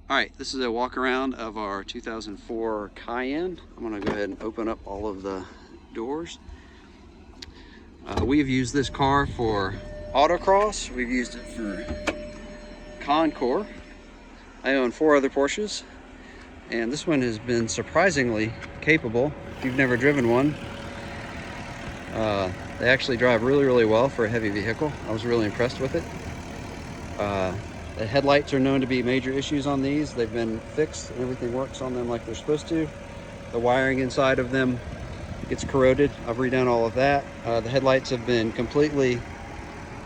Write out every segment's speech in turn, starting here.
All right, this is a walk around of our 2004 Cayenne. I'm gonna go ahead and open up all of the doors. We've used this car for autocross. We've used it for concours. I own 4 other Porsches, and this one has been surprisingly capable. If you've never driven one, they actually drive really well for a heavy vehicle. I was really impressed with it. The headlights are known to be major issues on these. They've been fixed and everything works on them like they're supposed to. The wiring inside of them gets corroded. I've redone all of that. The headlights have been completely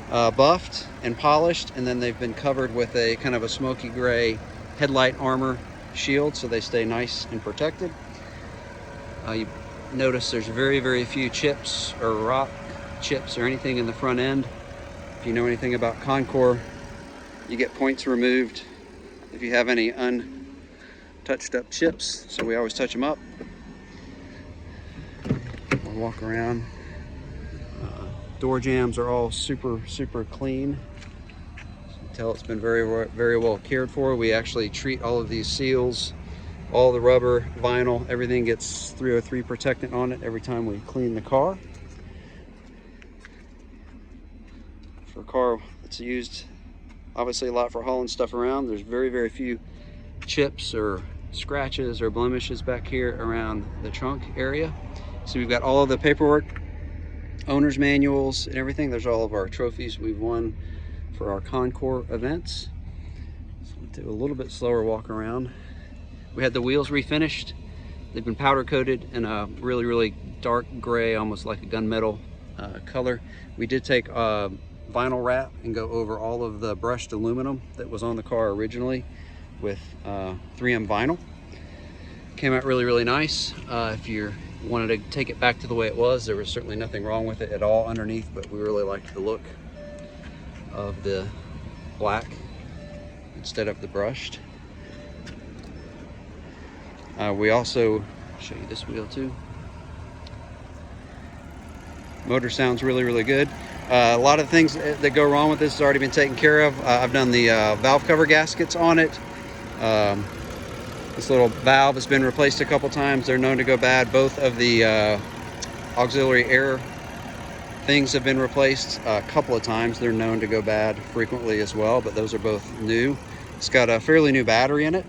buffed and polished, and then they've been covered with a kind of a smoky gray headlight armor shield so they stay nice and protected. You notice there's very few chips or rock chips or anything in the front end. If you know anything about concours, you get points removed if you have any untouched up chips, so we always touch them up. We'll walk around. Door jambs are all super clean. You can tell it's been very well cared for. We actually treat all of these seals, all the rubber, vinyl, everything gets 303 protectant on it every time we clean the car. For a car that's used obviously a lot for hauling stuff around, there's very few chips or scratches or blemishes back here around the trunk area. So we've got all of the paperwork, owner's manuals and everything. There's all of our trophies we've won for our concours events. So we'll do a little bit slower walk around. We had the wheels refinished. They've been powder coated in a really dark gray, almost like a gunmetal color. We did take vinyl wrap and go over all of the brushed aluminum that was on the car originally with 3M vinyl. Came out really nice. If you wanted to take it back to the way it was, there was certainly nothing wrong with it at all underneath, but we really liked the look of the black instead of the brushed. We also show you this wheel too. Motor sounds really good. A lot of things that go wrong with this has already been taken care of. I've done the valve cover gaskets on it. This little valve has been replaced a couple times. They're known to go bad. Both of the auxiliary air things have been replaced a couple of times. They're known to go bad frequently as well, but those are both new. It's got a fairly new battery in it.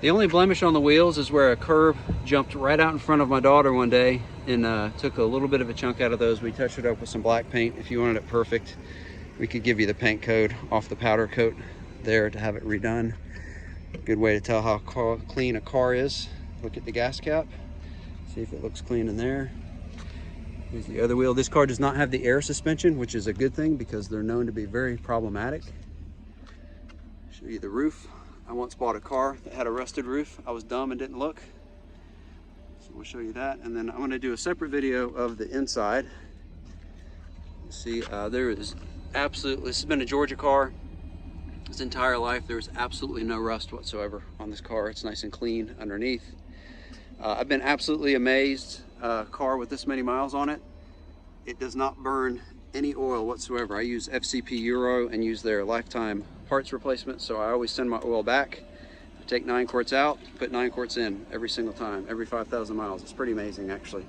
The only blemish on the wheels is where a curb jumped right out in front of my daughter one day and took a little bit of a chunk out of those. We touched it up with some black paint. If you wanted it perfect, we could give you the paint code off the powder coat there to have it redone. Good way to tell how clean a car is. Look at the gas cap, see if it looks clean in there. Here's the other wheel. This car does not have the air suspension, which is a good thing because they're known to be very problematic. Show you the roof. I once bought a car that had a rusted roof. I was dumb and didn't look. So we'll show you that. And then I'm gonna do a separate video of the inside. See, there is absolutely, this has been a Georgia car its entire life. There's absolutely no rust whatsoever on this car. It's nice and clean underneath. I've been absolutely amazed. A car with this many miles on it, it does not burn any oil whatsoever. I use FCP Euro and use their lifetime parts replacement, so I always send my oil back. I take 9 quarts out, put 9 quarts in every single time, every 5,000 miles. It's pretty amazing actually.